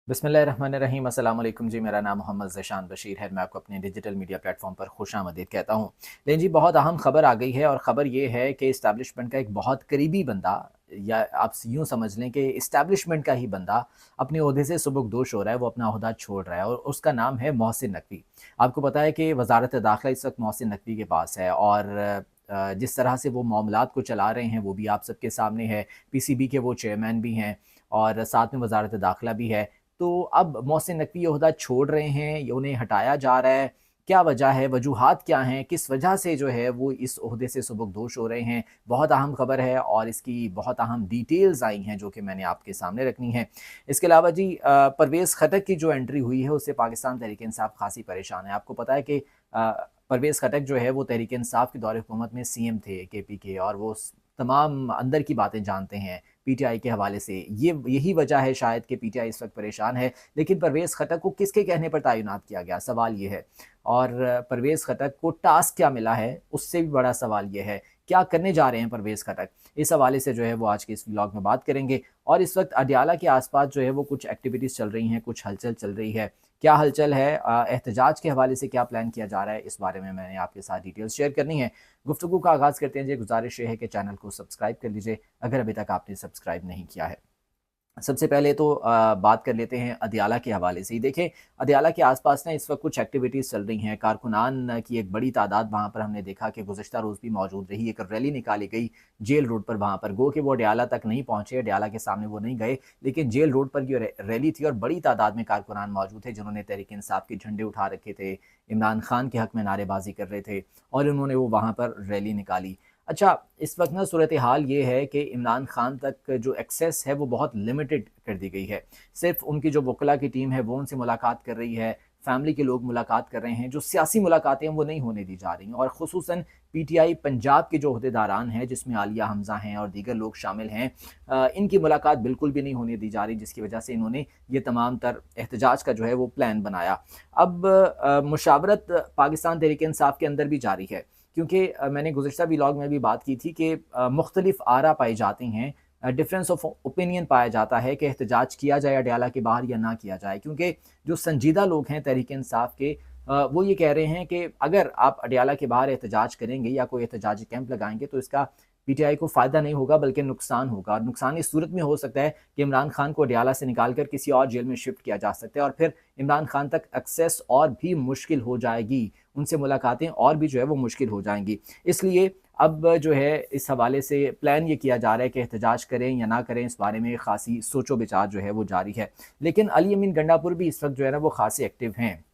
बिस्मिल्लाहिर्रहमानिर्रहीम अस्सलाम वालेकुम जी। मेरा नाम मोहम्मद ज़ेशान बशीर है। मैं आपको अपने डिजिटल मीडिया प्लेटफॉर्म पर खुशामदीद कहता हूँ। लेकिन जी बहुत अहम खबर आ गई है और ख़बर ये है कि इस्टेब्लिशमेंट का एक बहुत करीबी बंदा या आप यूँ समझ लें कि इस्टेब्लिशमेंट का ही बंदा अपने ओहदे से सुबुकदोश हो रहा है। वो अपना ओहदा छोड़ रहा है और उसका नाम है मोहसिन नकवी। आपको पता है कि वज़ारत दाखिला इस वक्त मोहसिन नकवी के पास है और जिस तरह से वो मामलात को चला रहे हैं वो भी आप सबके सामने है। पीसीबी के वो चेयरमैन भी हैं और साथ में वज़ारत दाखिला भी है। तो अब मोहसिन नकवी ये ओहदा छोड़ रहे हैं, ये उन्हें हटाया जा रहा है। क्या वजह है, वजूहात क्या हैं, किस वजह से जो है वो इस ओहदे से सुबुकदोश हो रहे हैं? बहुत अहम खबर है और इसकी बहुत अहम डिटेल्स आई हैं जो कि मैंने आपके सामने रखनी है। इसके अलावा जी परवेज़ खटक की जो एंट्री हुई है उससे पाकिस्तान तहरीक-ए-इंसाफ खासी परेशान है। आपको पता है कि परवेज़ खटक जो है वो तहरीक-ए-इंसाफ के दौर हुकूमत में सीएम थे केपी के और वो तमाम अंदर की बातें जानते हैं पीटीआई के हवाले से। ये यही वजह है शायद कि पीटीआई इस वक्त परेशान है। लेकिन परवेज़ खटक को किसके कहने पर तैनात किया गया? सवाल ये है। और परवेज़ खटक को टास्क क्या मिला है? उससे भी बड़ा सवाल ये है। क्या करने जा रहे हैं परवेज़ खटक? इस हवाले से जो है वो आज के इस व्लॉग में बात करेंगे। और इस वक्त अडयाला के आस-पास जो है वो कुछ एक्टिविटीज़ चल रही हैं, कुछ हलचल चल रही है। क्या हलचल है? एहतजाज के हवाले से क्या प्लान किया जा रहा है? इस बारे में मैंने आपके साथ डिटेल्स शेयर करनी है। गुफ्तगू का आगाज़ करते हैं जी। गुज़ारिश ये है कि चैनल को सब्सक्राइब कर लीजिए अगर अभी तक आपने सब्सक्राइब नहीं किया है। सबसे पहले तो बात कर लेते हैं अदयाला के हवाले से ही। देखें, अदयाला के आस-पास ना इस वक़्त कुछ एक्टिविटीज़ चल रही हैं। कारकुनान की एक बड़ी तादाद वहाँ पर हमने देखा कि गुज़िश्ता रोज़ भी मौजूद रही। एक रैली निकाली गई जेल रोड पर वहाँ पर। गो कि वो अडयाला तक नहीं पहुँचे, अडयाला के सामने वो नहीं गए, लेकिन जेल रोड पर ये रैली थी और बड़ी तादाद में कारकुनान मौजूद थे जिन्होंने तहरीक-ए-इंसाफ के झंडे उठा रखे थे, इमरान खान के हक़ में नारेबाज़ी कर रहे थे और उन्होंने वो वहाँ पर रैली निकाली। अच्छा, इस वक़्त ना सूरत-ए-हाल ये है कि इमरान खान तक जो एक्सेस है वो बहुत लिमिटेड कर दी गई है। सिर्फ़ उनकी जो वकला की टीम है वो उनसे मुलाकात कर रही है, फ़ैमिली के लोग मुलाकात कर रहे हैं, जो सियासी मुलाकातें हैं वो नहीं होने दी जा रही हैं और ख़ुसूसन पीटीआई पंजाब के जो ओहदेदारान हैं जिसमें आलिया हमज़ा हैं और दीगर लोग शामिल हैं, इनकी मुलाकात बिल्कुल भी नहीं होने दी जा रही जिसकी वजह से इन्होंने ये तमाम तर एहतजाज का जो है वो प्लान बनाया। अब मुशावरत पाकिस्तान तहरीक-ए-इंसाफ के अंदर भी जारी है। क्योंकि मैंने गुज़िश्ता व्लॉग में भी बात की थी कि मुख्तलिफ़ आरा पाई जाती हैं, डिफरेंस ऑफ ओपिनियन पाया जाता है कि एहतजाज किया जाए अडयाला के बाहर या ना किया जाए। क्योंकि जो संजीदा लोग हैं तहरीक-ए-इंसाफ के, वो ये कह रहे हैं कि अगर आप अडयाला के बाहर एहतजाज करेंगे या कोई एहतजाजी कैंप लगाएँगे तो इसका पीटीआई को फ़ायदा नहीं होगा बल्कि नुकसान होगा। और नुकसान इस सूरत में हो सकता है कि इमरान खान को अडयाला से निकाल कर किसी और जेल में शिफ्ट किया जा सकता है और फिर इमरान खान तक एक्सेस और भी मुश्किल हो जाएगी, उनसे मुलाकातें और भी जो है वो मुश्किल हो जाएँगी। इसलिए अब जो है इस हवाले से प्लान ये किया जा रहा है कि एहतजाज करें या ना करें, इस बारे में ख़ासी सोचो-विचार जो है वो जारी है। लेकिन अली अमीन गंडापुर भी इस वक़्त जो है ना वो ख़ासे एक्टिव हैं।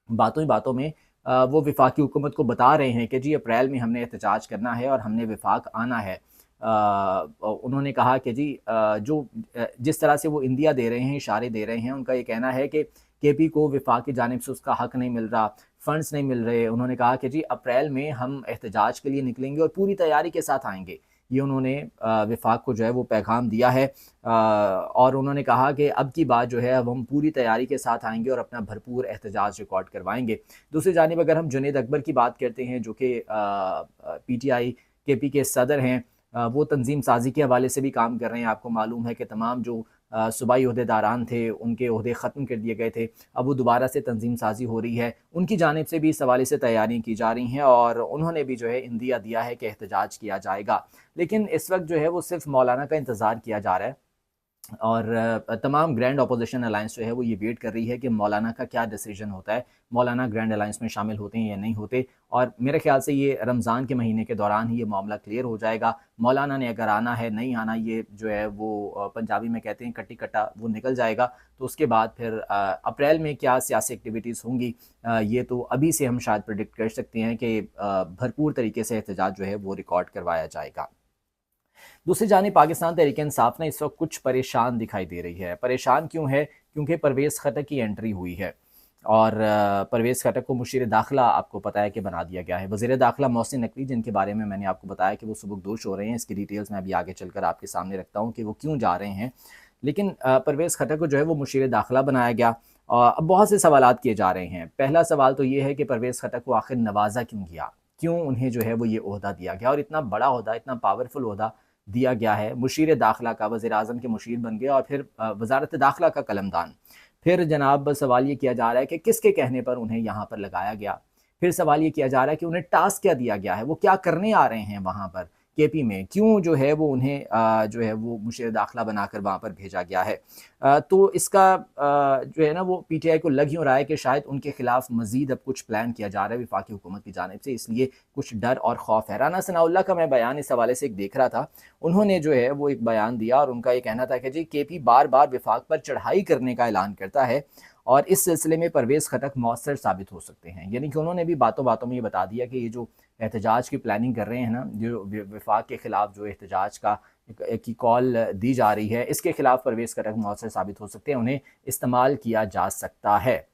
बातों ही बातों में वो वफ़ाक़ी हुकूमत को बता रहे हैं कि जी अप्रैल में हमने एहतजाज करना है और हमने वफ़ाक़ आना है। उन्होंने कहा कि जी जिस तरह से वो इंदिया दे रहे हैं, इशारे दे रहे हैं, उनका ये कहना है कि केपी को वफ़ाक़ की जानिब से उसका हक़ नहीं मिल रहा, फ़ंड्स नहीं मिल रहे। उन्होंने कहा कि जी अप्रैल में हम एहतजाज के लिए निकलेंगे और पूरी तैयारी के साथ आएँगे। ये उन्होंने वफ़ाक़ को जो है वो पैगाम दिया है और उन्होंने कहा कि अब की बात जो है अब हम पूरी तैयारी के साथ आएँगे और अपना भरपूर एहतजाज रिकॉर्ड करवाएँगे। दूसरी जानिब अगर हम जुनैद अकबर की बात करते हैं जो कि पीटीआई केपी के सदर हैं, वो तंज़ीम साज़ी के हवाले से भी काम कर रहे हैं। आपको मालूम है कि तमाम जो सूबाई ओहदेदारान थे उनके ओहदे ख़त्म कर दिए गए थे। अब वो दोबारा से तंज़ीम साज़ी हो रही है। उनकी जानिब से भी इस हवाले से तैयारियाँ की जा रही हैं और उन्होंने भी जो है इंदिया दिया है कि एहतजाज किया जाएगा। लेकिन इस वक़्त जो है वो सिर्फ़ मौलाना का इंतज़ार किया जा रहा है। और तमाम ग्रैंड अपोजिशन अलायंस जो है वो ये वेट कर रही है कि मौलाना का क्या डिसीजन होता है, मौलाना ग्रैंड अलायंस में शामिल होते हैं या नहीं होते। और मेरे ख्याल से ये रमज़ान के महीने के दौरान ही ये मामला क्लियर हो जाएगा। मौलाना ने अगर आना है, नहीं आना, ये जो है वो पंजाबी में कहते हैं कट्टी कट्टा वो निकल जाएगा। तो उसके बाद फिर अप्रैल में क्या सियासी एक्टिविटीज़ होंगी, ये तो अभी से हम शायद प्रेडिक्ट कर सकते हैं कि भरपूर तरीके से एहतजाज जो है वो रिकॉर्ड करवाया जाएगा। दूसरी जानिब पाकिस्तान तहरीक-ए-इंसाफ ने इस वक्त कुछ परेशान दिखाई दे रही है। परेशान क्यों है? क्योंकि परवेज़ खटक की एंट्री हुई है और परवेज़ खटक को मुशीर दाखिला आपको पता है कि बना दिया गया है। वज़ीर दाखिला मोहसिन नकवी, जिनके बारे में मैंने आपको बताया कि वो सुबुकदोश हो रहे हैं, इसकी डिटेल्स मैं अभी आगे चलकर आपके सामने रखता हूँ कि वो क्यों जा रहे हैं। लेकिन परवेज़ खटक को जो है वो मुशीर दाखिला बनाया गया। अब बहुत से सवालात किए जा रहे हैं। पहला सवाल तो ये है कि परवेज़ खटक को आखिर नवाज़ा क्यों गया? क्यों उन्हें जो है वो ये ओहदा दिया गया और इतना बड़ा ओहदा, इतना पावरफुल ओहदा दिया गया है। मुशीर दाखिला का, वज़ीर-ए-आज़म के मुशीर बन गए और फिर वज़ारत दाखिला का कलमदान। फिर जनाब सवाल ये किया जा रहा है कि किसके कहने पर उन्हें यहाँ पर लगाया गया। फिर सवाल ये किया जा रहा है कि उन्हें टास्क क्या दिया गया है, वो क्या करने आ रहे हैं वहाँ पर केपी में, क्यों जो है वो उन्हें जो है वो मुशीर दाखिला बनाकर वहाँ पर भेजा गया है। तो इसका जो है ना वो पीटीआई को लग यूँ रहा है कि शायद उनके खिलाफ मजीद अब कुछ प्लान किया जा रहा है वफाकी हुकूमत की जानिब से, इसलिए कुछ डर और खौफ है। राना सनाउल्लाह का मैं बयान इस हवाले से एक देख रहा था, उन्होंने जो है वो एक बयान दिया और उनका ये कहना था कि जी केपी बार बार वफाक पर चढ़ाई करने का ऐलान करता है और इस सिलसिले में परवेज़ खटक मौसर साबित हो सकते हैं। यानी कि उन्होंने भी बातों बातों में ये बता दिया कि ये जो एहतजाज की प्लानिंग कर रहे हैं ना, जो वफाक के ख़िलाफ़ जो एहतजाज का की कॉल दी जा रही है, इसके ख़िलाफ़ परवेज़ खटक मौसर साबित हो सकते हैं, उन्हें इस्तेमाल किया जा सकता है।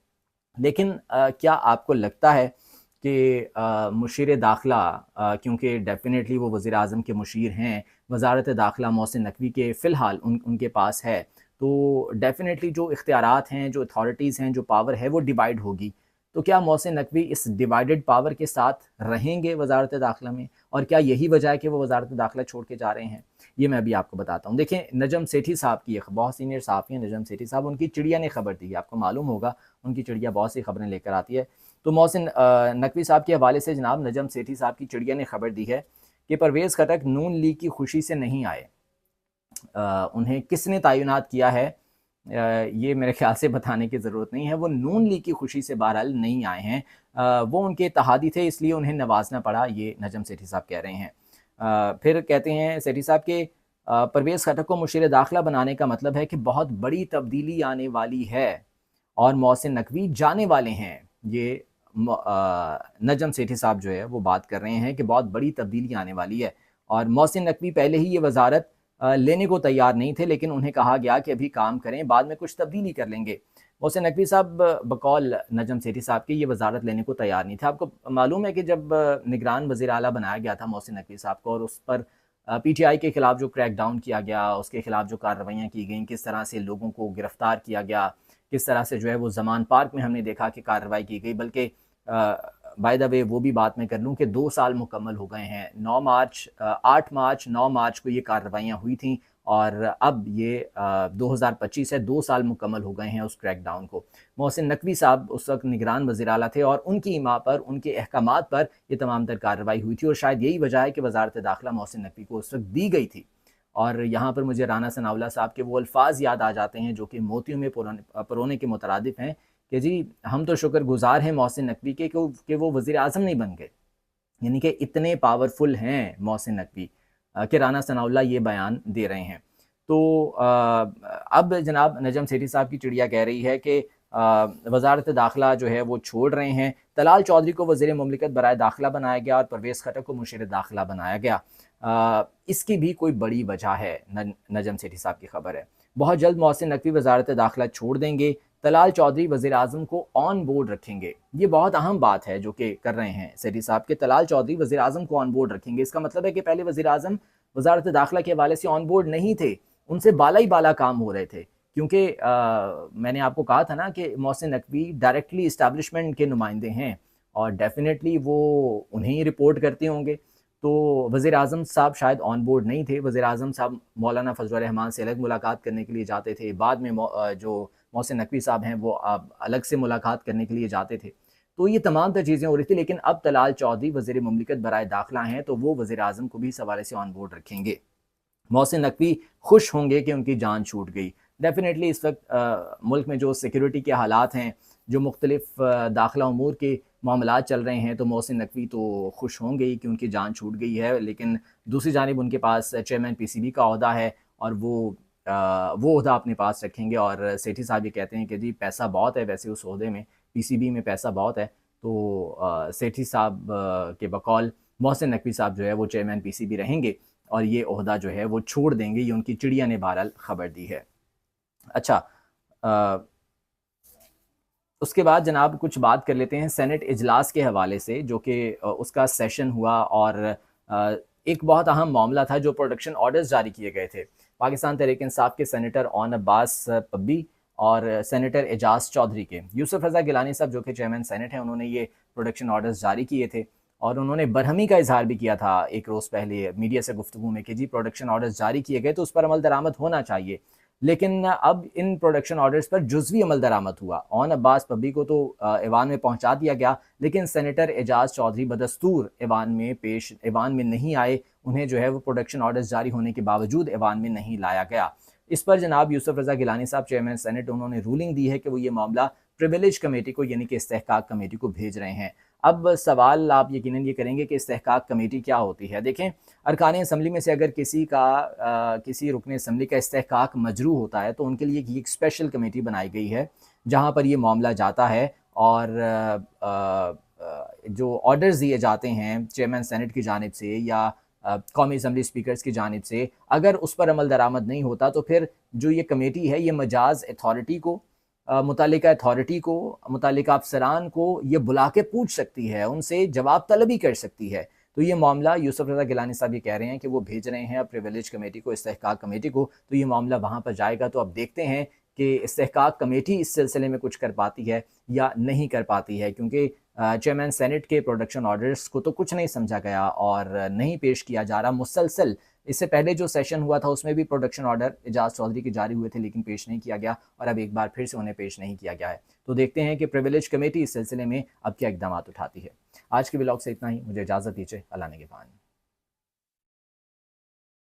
लेकिन क्या आपको लगता है कि मुशीर दाखिला, क्योंकि डेफ़िनेटली वो वज़ीर-ए-आज़म के मुशीर हैं, वज़ारत दाखिला मोहसिन नकवी के फ़िलहाल उनके पास है, तो डेफ़िनेटली जो इख्तियारात हैं, जो अथॉरिटीज़ हैं, जो पावर है वो डिवाइड होगी। तो क्या मोहसिन नकवी इस डिवाइडेड पावर के साथ रहेंगे वज़ारत दाखिला में? और क्या यही वजह है कि वो वज़ारत दाखिला छोड़ के जा रहे हैं? ये मैं अभी आपको बताता हूँ। देखें, नजम सेठी साहब की, एक बहुत सीनियर सहाफ़ी हैं नजम सेठी साहब, उनकी चिड़िया ने खबर दी है, आपको मालूम होगा उनकी चिड़िया बहुत सी खबरें लेकर आती है। तो मोहसिन नकवी साहब के हवाले से जनाब नजम सेठी साहब की चिड़िया ने खबर दी है कि परवेज़ खटक नून लीग की खुशी से नहीं आए। उन्हें किसने तैनात किया है ये मेरे ख्याल से बताने की ज़रूरत नहीं है, वो नून लीग की खुशी से बहरहाल नहीं आए हैं। वो उनके इत्तेहादी थे, इसलिए उन्हें नवाजना पड़ा, ये नजम सेठी साहब कह रहे हैं। फिर कहते हैं सेठी साहब के परवेज़ खटक को मुशीर दाखिला बनाने का मतलब है कि बहुत बड़ी तब्दीली आने वाली है और मोहसिन नकवी जाने वाले हैं। ये नजम सेठी साहब जो है वो बात कर रहे हैं कि बहुत बड़ी तब्दीली आने वाली है और मोहसिन नकवी पहले ही ये वज़ारत लेने को तैयार नहीं थे, लेकिन उन्हें कहा गया कि अभी काम करें, बाद में कुछ तब्दीली कर लेंगे। मोहसिन नकवी साहब बकौल नजम सेठी साहब की ये वज़ारत लेने को तैयार नहीं थे। आपको मालूम है कि जब निगरान वज़ीर आला बनाया गया था मोहसिन नकवी साहब को और उस पर पीटीआई के खिलाफ जो क्रैकडाउन किया गया, उसके खिलाफ जो कार्रवाइयाँ की गई, किस तरह से लोगों को गिरफ्तार किया गया, किस तरह से जो है वो ज़मान पार्क में हमने देखा कि कार्रवाई की गई, बल्कि बाय द वे वो भी बात मैं कर लूँ कि 2 साल मुकम्मल हो गए हैं। 8 मार्च 9 मार्च को ये कार्रवाइयाँ हुई थीं और अब ये 2025 है, 2 साल मुकम्मल हो गए हैं उस क्रैकडाउन को। मोहसिन नकवी साहब उस वक़्त निगरान वज़ीर आला थे और उनकी इमा पर, उनके अहकामात पर ये तमाम तर कार्रवाई हुई थी और शायद यही वजह है कि वज़ारत दाखिला मोहसिन नकवी को उस वक़्त दी गई थी। और यहाँ पर मुझे राना सनाउल्लाह साहब के वो अल्फ़ाज़ याद आ जाते हैं जो कि मोतियों में परोने के मुतरादिफ़ हैं कि जी हम तो शुक्रगुज़ार हैं मोहसिन नकवी के कि वो वज़ीर-ए-आज़म नहीं बन गए। यानी कि इतने पावरफुल हैं मोहसिन नकवी कि राना सनाउल्लाह ये बयान दे रहे हैं। तो अब जनाब नजम सेठी साहब की चिड़िया कह रही है कि वज़ारत दाखिला जो है वो छोड़ रहे हैं। तलाल चौधरी को वज़ीर मुमलिकत बराए दाखिला बनाया गया और परवेज़ खटक को मुशीर दाखिला बनाया गया। इसकी भी कोई बड़ी वजह है, नजम सेठी साहब की खबर है। बहुत जल्द मोहसिन नकवी वज़ारत दाखिला छोड़ देंगे, तलाल चौधरी वज़ीर-ए-आज़म को ऑन बोर्ड रखेंगे। ये बहुत अहम बात है जो कि कर रहे हैं सेठी साहब के, तलाल चौधरी वज़ीर-ए-आज़म को ऑन बोर्ड रखेंगे। इसका मतलब है कि पहले वज़ीर-ए-आज़म वज़ारत दाखिला के हवाले से ऑन बोर्ड नहीं थे, उनसे बाला ही बाला काम हो रहे थे। क्योंकि मैंने आपको कहा था ना कि मोहसिन नकवी डायरेक्टली इस्टेब्लिशमेंट के नुमाइंदे हैं और डेफ़िनेटली वो उन्हें ही रिपोर्ट करते होंगे। तो वज़ीर-ए-आज़म साहब शायद ऑन बोर्ड नहीं थे। वज़ीर-ए-आज़म साहब मौलाना फ़ज़लुर रहमान से अलग मुलाकात करने के लिए जाते थे। बाद में जो मोहसिन नकवी साहब हैं वो अलग से मुलाकात करने के लिए जाते थे। तो ये तमाम तर चीज़ें हो रही थी, लेकिन अब तलाल चौधरी वज़ीर मुमलिकत बराए दाखिला हैं, तो वो वज़ीर-ए-आज़म को भी इस हवाले से ऑन बोर्ड रखेंगे। मोहसिन नकवी खुश होंगे कि उनकी जान छूट गई। डेफ़िनेटली इस वक्त मुल्क में जो सिक्योरिटी के हालात हैं, जो मुख्तलिफ़ दाखिला उमूर के मामलात चल रहे हैं, तो मोहसिन नकवी तो खुश होंगे ही कि उनकी जान छूट गई है। लेकिन दूसरी जानिब उनके पास चेयरमैन पीसीबी का ओहदा है और वो ओहदा अपने पास रखेंगे। और सेठी साहब ये कहते हैं कि जी पैसा बहुत है वैसे उस ओहदे में, पीसीबी में पैसा बहुत है। तो सेठी साहब के बकौल मोहसिन नकवी साहब जो है वो चेयरमैन पीसीबी रहेंगे और ये ओहदा जो है वो छोड़ देंगे, ये उनकी चिड़िया ने बहरहाल खबर दी है। अच्छा, उसके बाद जनाब कुछ बात कर लेते हैं सेनेट इजलास के हवाले से, जो कि उसका सेशन हुआ और एक बहुत अहम मामला था जो प्रोटेक्शन ऑर्डर्स जारी किए गए थे। पाकिस्तान तहरीक इंसाफ के सेनेटर ओन अब्बास पब्बी और सेनेटर एजाज चौधरी के, यूसुफ रज़ा गिलानी साहब जो कि चेयरमैन सेनेट हैं, उन्होंने ये प्रोटेक्शन ऑर्डर्स जारी किए थे और उन्होंने बरहमी का इजहार भी किया था एक रोज़ पहले मीडिया से गुफ्तगू में कि जी प्रोटेक्शन ऑर्डर्स जारी किए गए तो उस पर अमल दरामद होना चाहिए। लेकिन अब इन प्रोडक्शन ऑर्डर्स पर जुज़वी अमल दरामद हुआ। ओन अब्बास पब्बी को तो ऐवान में पहुंचा दिया गया, लेकिन सेनेटर एजाज चौधरी बदस्तूर ऐवान में नहीं आए। उन्हें जो है वो प्रोडक्शन ऑर्डर्स जारी होने के बावजूद ऐवान में नहीं लाया गया। इस पर जनाब यूसुफ रज़ा गिलानी साहब, चेयरमैन सेनेट, उन्होंने रूलिंग दी है कि वो ये मामला प्रिविलेज कमेटी को यानी कि इस्तेहकाक कमेटी को भेज रहे हैं। अब सवाल आप यकीनन ये करेंगे कि इस्तेहकाक कमेटी क्या होती है। देखें, अरकान असम्बली में से अगर किसी रुकन असम्बली का इस्तेहकाक मजरू होता है तो उनके लिए एक स्पेशल कमेटी बनाई गई है जहाँ पर ये मामला जाता है और जो ऑर्डर्स दिए जाते हैं चेयरमैन सेनेट की जानिब से या कौमी असम्बली स्पीकर्स की जानिब से, अगर उस पर अमल दरामद नहीं होता तो फिर जो ये कमेटी है ये मजाज अथॉरिटी को, मुतालिका अथॉरिटी को, मुतालिका अफसरान को ये बुला के पूछ सकती है, उनसे जवाब तलबी कर सकती है। तो ये मामला यूसुफ रज़ा गिलानी साहब ये कह रहे हैं कि वो भेज रहे हैं अब प्रिविलेज कमेटी को, इस्तेहकाक कमेटी को, तो ये मामला वहाँ पर जाएगा। तो अब देखते हैं कि इस्तेहकाक कमेटी इस सिलसिले में कुछ कर पाती है या नहीं कर पाती है, क्योंकि चेयरमैन सेनेट के प्रोडक्शन ऑर्डर्स को तो कुछ नहीं समझा गया और नहीं पेश किया जा रहा मुसलसल। इससे पहले जो सेशन हुआ था उसमें भी प्रोडक्शन ऑर्डर एजाज चौधरी के जारी हुए थे, लेकिन पेश नहीं किया गया और अब एक बार फिर से उन्हें पेश नहीं किया गया है। तो देखते हैं कि प्रिविलेज कमेटी इस सिलसिले में अब क्या इकदाम उठाती है। आज के व्लॉग से इतना ही, मुझे इजाज़त दीजिए। अल्लाह निगहबान।